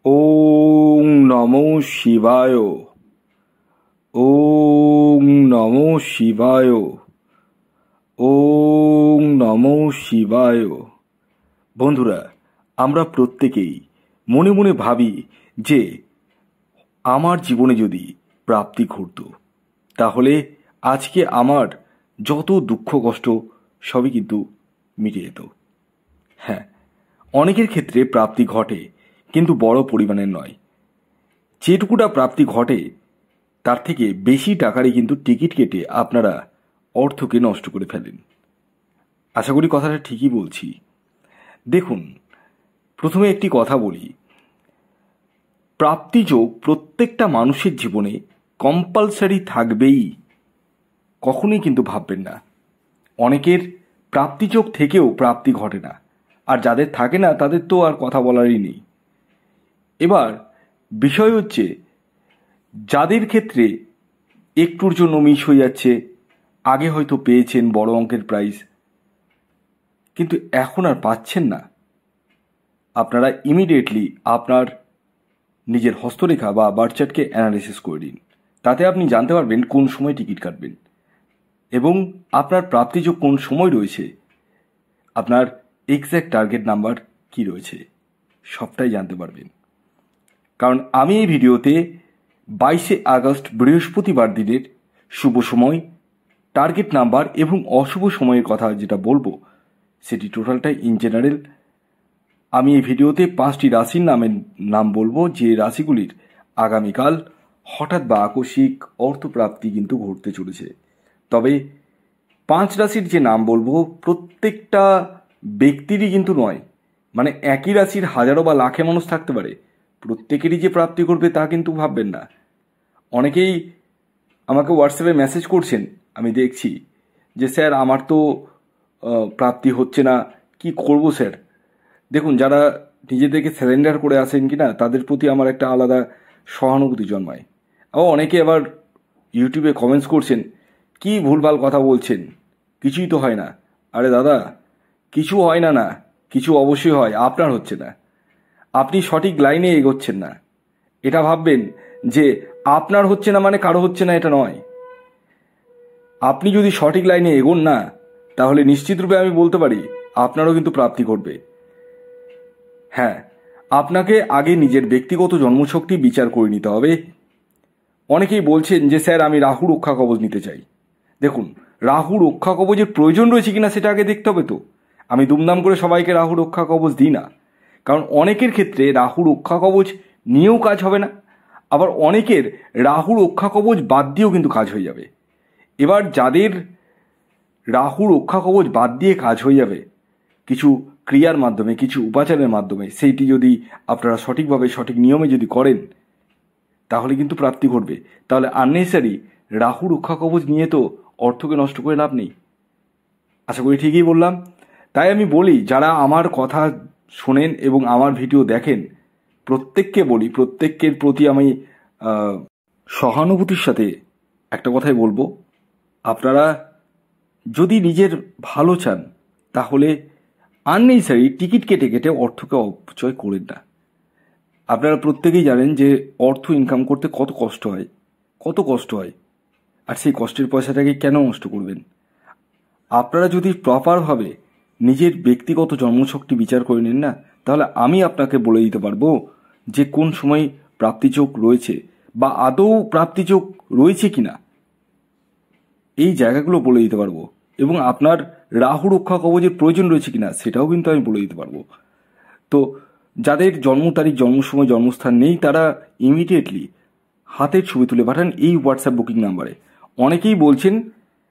ওং নমো শিবায়। ওং নমো শিবায়। ওং নমো শিবায়। বন্ধুরা, আমরা প্রত্যেকেই মনে মনে ভাবি যে আমার জীবনে যদি প্রাপ্তি ঘটত তাহলে আজকে আমার যত দুঃখ কষ্ট সবই কিন্তু মিটে যেত। হ্যাঁ, অনেকের ক্ষেত্রে প্রাপ্তি ঘটে, কিন্তু বড় পরিমাণের নয়। যেটুকুটা প্রাপ্তি ঘটে তার থেকে বেশি টাকারই কিন্তু টিকিট কেটে আপনারা অর্থকে নষ্ট করে ফেলেন। আশা করি কথাটা ঠিকই বলছি। দেখুন, প্রথমে একটি কথা বলি, প্রাপ্তিযোগ প্রত্যেকটা মানুষের জীবনে কম্পালসারি থাকবেই, কখনোই কিন্তু ভাববেন না। অনেকের প্রাপ্তিযোগ থেকেও প্রাপ্তি ঘটে না, আর যাদের থাকে না তাদের তো আর কথা বলারই নেই। এবার বিষয় হচ্ছে, যাদের ক্ষেত্রে একটুর জন্য মিস হয়ে যাচ্ছে, আগে হয়তো পেয়েছেন বড় অঙ্কের প্রাইজ, কিন্তু এখন আর পাচ্ছেন না, আপনারা ইমিডিয়েটলি আপনার নিজের হস্তরেখা বা বার্থ চার্টকে অ্যানালিসিস করে নিন। তাতে আপনি জানতে পারবেন কোন সময় টিকিট কাটবেন এবং আপনার প্রাপ্তিযোগ কোন সময় রয়েছে, আপনার এক্স্যাক্ট টার্গেট নাম্বার কি রয়েছে, সবটাই জানতে পারবেন। কারণ আমি এই ভিডিওতে 22শে আগস্ট বৃহস্পতিবার দিনের শুভ সময়, টার্গেট নাম্বার এবং অশুভ সময়ের কথা যেটা বলবো সেটি টোটালটাই ইন জেনারেল। আমি এই ভিডিওতে 5টি রাশির নাম বলবো, যে রাশিগুলির আগামীকাল হঠাৎ বা আকস্মিক অর্থপ্রাপ্তি কিন্তু ঘটতে চলেছে। তবে 5 রাশির যে নাম বলবো প্রত্যেকটা ব্যক্তিরই কিন্তু নয়, মানে একই রাশির হাজারো বা লাখে মানুষ থাকতে পারে, প্রত্যেকেরই যে প্রাপ্তি করবে তা কিন্তু ভাববেন না। অনেকেই আমাকে হোয়াটসঅ্যাপে মেসেজ করছেন, আমি দেখছি যে স্যার আমার তো প্রাপ্তি হচ্ছে না, কি করব স্যার। দেখুন, যারা নিজেদেরকে স্যারেন্ডার করে আসেন কি না, তাদের প্রতি আমার একটা আলাদা সহানুভূতি জন্মায়। আবার অনেকে আবার ইউটিউবে কমেন্টস করছেন, কি ভুলভাল কথা বলছেন, কিছুই তো হয় না। আরে দাদা, কিছু হয় না, না কিছু অবশ্যই হয়, আপনার হচ্ছে না, আপনি সঠিক লাইনে এগোচ্ছেন না। এটা ভাববেন যে আপনার হচ্ছে না মানে কারো হচ্ছে না, এটা নয়। আপনি যদি সঠিক লাইনে এগোন না, তাহলে নিশ্চিত রূপে আমি বলতে পারি আপনারও কিন্তু প্রাপ্তি ঘটবে। হ্যাঁ, আপনাকে আগে নিজের ব্যক্তিগত জন্মশক্তি বিচার করে নিতে হবে। অনেকেই বলছেন যে স্যার আমি রাহু রক্ষা কবচ নিতে চাই। দেখুন, রাহু রক্ষা কবচের প্রয়োজন রয়েছে কিনা সেটা আগে দেখতে হবে। তো আমি দুমদাম করে সবাইকে রাহু রক্ষা কবচ দিই না, কারণ অনেকের ক্ষেত্রে রাহু রক্ষা কবচ নিয়েও কাজ হবে না, আবার অনেকের রাহু রক্ষা কবচ বাদ দিয়েও কিন্তু কাজ হয়ে যাবে। এবার যাদের রাহু রক্ষা কবচ বাদ দিয়ে কাজ হয়ে যাবে কিছু ক্রিয়ার মাধ্যমে, কিছু উপাচারের মাধ্যমে, সেইটি যদি আপনারা সঠিকভাবে সঠিক নিয়মে যদি করেন তাহলে কিন্তু প্রাপ্তি ঘটবে। তাহলে আননেসারি রাহু রক্ষা কবচ নিয়ে তো অর্থকে নষ্ট করে লাভ নেই। আশা করি ঠিকই বললাম। তাই আমি বলি, যারা আমার কথা শোনেন এবং আমার ভিডিও দেখেন প্রত্যেককে বলি, প্রত্যেকের প্রতি আমি সহানুভূতির সাথে একটা কথাই বলবো, আপনারা যদি নিজের ভালো চান তাহলে আননেসারি টিকিট কেটে কেটে অর্থকে অপচয় করেন না। আপনারা প্রত্যেকেই জানেন যে অর্থ ইনকাম করতে কত কষ্ট হয়, কত কষ্ট হয়, আর সেই কষ্টের পয়সাটাকে কেন নষ্ট করবেন। আপনারা যদি প্রপারভাবে নিজের ব্যক্তিগত জন্মশক্তি বিচার করে নিন না, তাহলে আমি আপনাকে বলে দিতে পারবো যে কোন সময় প্রাপ্তিযোগ রয়েছে বা আদৌ প্রাপ্তিযোগ রয়েছে কিনা, এই জায়গাগুলো বলে দিতে পারবো। এবং আপনার রাহু রক্ষা কবচের প্রয়োজন রয়েছে কিনা সেটাও কিন্তু আমি বলে দিতে পারবো। তো যাদের জন্ম তারিখ, জন্ম সময়, জন্মস্থান নেই, তারা ইমিডিয়েটলি হাতের ছবি তুলে পাঠান এই হোয়াটসঅ্যাপ বুকিং নাম্বারে। অনেকেই বলছেন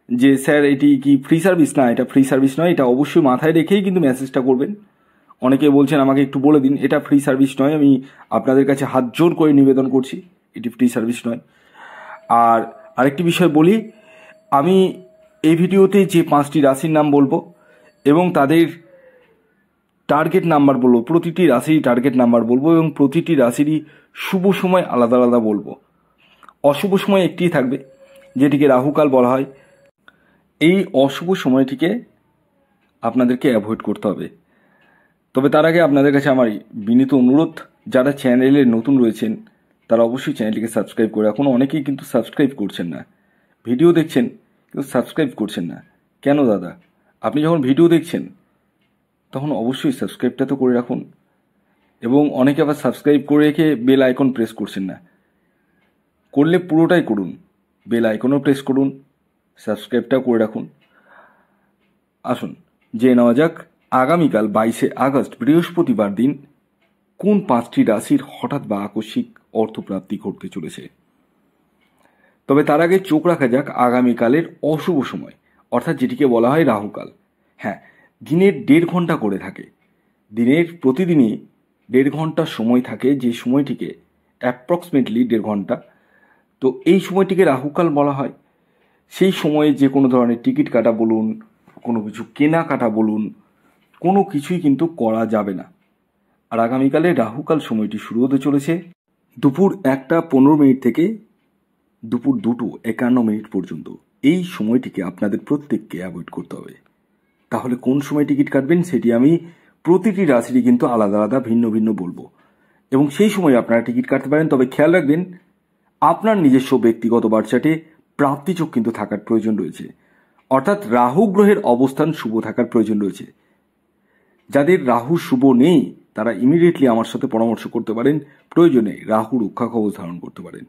যে স্যার এটি কি ফ্রি সার্ভিস? না, এটা ফ্রি সার্ভিস নয়, এটা অবশ্যই মাথায় রেখেই কিন্তু মেসেজটা করবেন। অনেকে বলছেন আমাকে একটু বলে দিন, এটা ফ্রি সার্ভিস নয়, আমি আপনাদের কাছে হাত জোর করে নিবেদন করছি, এটি ফ্রি সার্ভিস নয়। আর আরেকটি বিষয় বলি, আমি এই ভিডিওতে যে 5টি রাশির নাম বলবো এবং তাদের টার্গেট নাম্বার বলবো, প্রতিটি রাশির টার্গেট নাম্বার বলবো এবং প্রতিটি রাশিরই শুভ সময় আলাদা আলাদা বলবো। অশুভ সময় একটি থাকবে, যেটিকে রাহুকাল বলা হয়। এই অশুভ সময়টিকে আপনাদেরকে অ্যাভয়েড করতে হবে। তবে তার আগে আপনাদের কাছে আমার বিনীত অনুরোধ, যারা চ্যানেলে নতুন রয়েছেন তারা অবশ্যই চ্যানেলটিকে সাবস্ক্রাইব করে রাখুন। অনেকেই কিন্তু সাবস্ক্রাইব করছেন না, ভিডিও দেখছেন কিন্তু সাবস্ক্রাইব করছেন না। কেন দাদা? আপনি যখন ভিডিও দেখছেন তখন অবশ্যই সাবস্ক্রাইবটা তো করে রাখুন। এবং অনেকে আবার সাবস্ক্রাইব করে রেখে বেল আইকন প্রেস করছেন না। করলে পুরোটাই করুন, বেল আইকনও প্রেস করুন, সাবস্ক্রাইবটাও করে রাখুন। আসুন জেনে নেওয়া যাক আগামীকাল 22শে আগস্ট বৃহস্পতিবার দিন কোন 5টি রাশির হঠাৎ বা আকস্মিক অর্থপ্রাপ্তি ঘটতে চলেছে। তবে তার আগে চোখ রাখা যাক আগামীকালের অশুভ সময়, অর্থাৎ যেটিকে বলা হয় রাহুকাল। হ্যাঁ, দিনের 1.5 ঘন্টা করে থাকে। দিনের প্রতিদিনই 1.5 ঘন্টা সময় থাকে, যে সময়টিকে অ্যাপ্রক্সিমেটলি 1.5 ঘন্টা, তো এই সময়টিকে রাহুকাল বলা হয়। সেই সময়ে যে কোনো ধরনের টিকিট কাটা বলুন, কোনো কিছু কেনাকাটা বলুন, কোনো কিছুই কিন্তু করা যাবে না। আর আগামীকালে রাহুকাল সময়টি শুরু হতে চলেছে দুপুর 1:15 থেকে দুপুর 2:51 পর্যন্ত। এই সময়টিকে আপনাদের প্রত্যেককে অ্যাভয়েড করতে হবে। তাহলে কোন সময় টিকিট কাটবেন সেটি আমি প্রতিটি রাশিরই কিন্তু আলাদা আলাদা ভিন্ন ভিন্ন বলবো, এবং সেই সময় আপনারা টিকিট কাটতে পারেন। তবে খেয়াল রাখবেন আপনার নিজস্ব ব্যক্তিগত বার্চার্টে প্রাপ্তিযোগ কিন্তু থাকার প্রয়োজন রয়েছে, অর্থাৎ রাহু গ্রহের অবস্থান শুভ থাকার প্রয়োজন রয়েছে। যাদের রাহু শুভ নেই তারা ইমিডিয়েটলি আমার সাথে পরামর্শ করতে পারেন, প্রয়োজনে রাহু রক্ষা কবচ ধারণ করতে পারেন।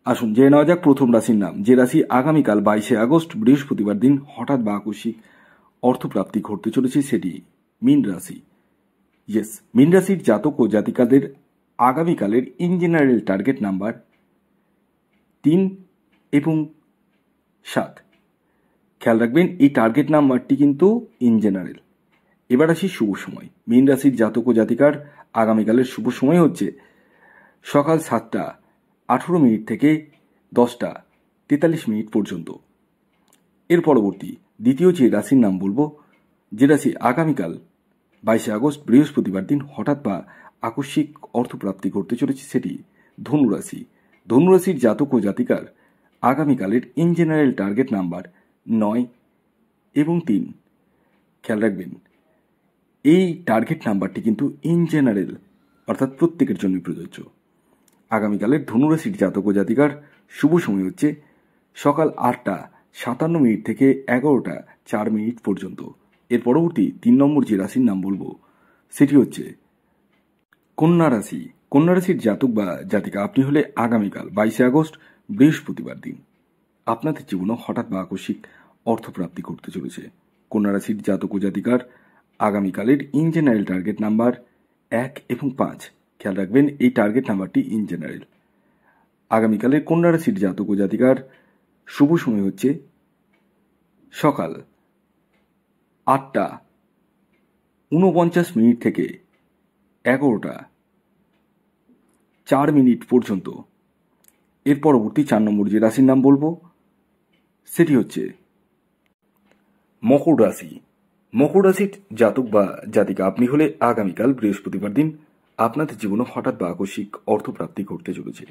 আসুন জেনে নেওয়া যাক প্রথম রাশির নাম, যে রাশি আগামীকাল 22শে আগস্ট বৃহস্পতিবার দিন হঠাৎ বা আকস্মিক অর্থপ্রাপ্তি ঘটতে চলেছে, সেটি মীন রাশি। ইয়েস, মীন রাশির জাতক ও জাতিকাদের আগামীকালের ইন জেনারেল টার্গেট নাম্বার 3 এবং 7। খেয়াল রাখবেন এই টার্গেট নাম্বারটি কিন্তু ইন জেনারেল। এবার আসি শুভ সময়। মীন রাশির জাতক ও জাতিকার আগামীকালের শুভ সময় হচ্ছে সকাল 7:18 থেকে 10:43 পর্যন্ত। এর পরবর্তী দ্বিতীয় যে রাশির নাম বলবো, যে রাশি আগামীকাল 22শে আগস্ট বৃহস্পতিবার দিন হঠাৎ বা আকস্মিক অর্থপ্রাপ্তি ঘটতে চলেছে, সেটি ধনুরাশি। ধনুরাশির জাতক ও জাতিকার আগামীকালের ইন জেনারেল টার্গেট নাম্বার 9 এবং 3। খেয়াল রাখবেন এই টার্গেট নাম্বারটি কিন্তু ইন জেনারেল, অর্থাৎ প্রত্যেকের জন্য প্রযোজ্য। আগামীকালের ধনুরাশির জাতক ও জাতিকার শুভ সময় হচ্ছে সকাল 8:57 থেকে 11:04 পর্যন্ত। এর পরবর্তী 3 নম্বর যে রাশির নাম বলবো সেটি হচ্ছে কন্যা রাশি। কন্যা রাশির জাতক বা জাতিকা আপনি হলে আগামীকাল 22শে আগস্ট বৃহস্পতিবার দিন আপনাদের জীবনে হঠাৎ বা আকস্মিক অর্থপ্রাপ্তি ঘটতে চলেছে। কন্যা রাশির জাতক ও জাতিকার আগামীকালের ইন জেনারেল টার্গেট নাম্বার 1 এবং 5। খেয়াল রাখবেন এই টার্গেট নাম্বারটি ইন জেনারেল। আগামীকালের কন্যা রাশির জাতক ও জাতিকার শুভ সময় হচ্ছে সকাল 8:49 থেকে 11:04 পর্যন্ত। এর পরবর্তী 4 নম্বর যে রাশির নাম বলবো সেটি হচ্ছে মকর রাশি। মকর রাশির জাতক বা জাতিকা আপনি হলে আগামীকাল বৃহস্পতিবার দিন আপনাদের জীবনে হঠাৎ বা আকস্মিক অর্থপ্রাপ্তি ঘটতে চলেছে।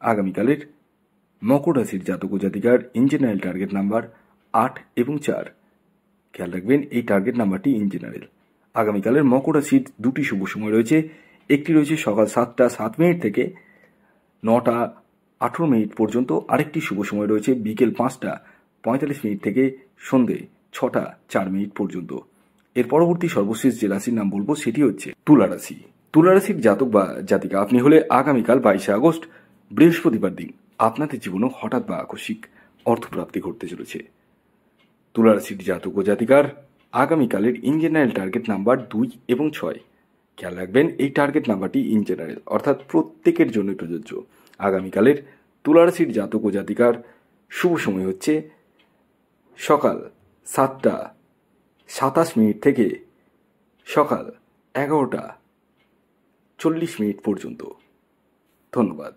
আগামীকালের মকর রাশির জাতক ও জাতিকার ইন জেনারেল টার্গেট নাম্বার 8 এবং 4। খেয়াল রাখবেন এই টার্গেট নাম্বারটি ইন জেনারেল। আগামীকালের মকর রাশির দুটি শুভ সময় রয়েছে। একটি রয়েছে সকাল 7:07 থেকে 9:18 পর্যন্ত, আরেকটি শুভ সময় রয়েছে বিকেল 5:45 থেকে সন্ধে 6:04 পর্যন্ত। এর পরবর্তী সর্বশেষ যে রাশির নাম বলবো সেটি হচ্ছে তুলা রাশি। তুলা রাশির জাতক বা জাতিকা আপনি হলে আগামীকাল 22শে আগস্ট বৃহস্পতিবার দিন আপনাদের জীবনে হঠাৎ বা আকস্মিক অর্থপ্রাপ্তি ঘটতে চলেছে। তুলা রাশির জাতক ও জাতিকার আগামীকালের ইন জেনারেল টার্গেট নাম্বার 2 এবং 6। খেয়াল রাখবেন এই টার্গেট নাম্বারটি ইন জেনারেল, অর্থাৎ প্রত্যেকের জন্য প্রযোজ্য। আগামীকালের তুলা রাশির জাতক ও জাতিকার শুভ সময় হচ্ছে সকাল 7:27 থেকে সকাল 11:40 পর্যন্ত। ধন্যবাদ।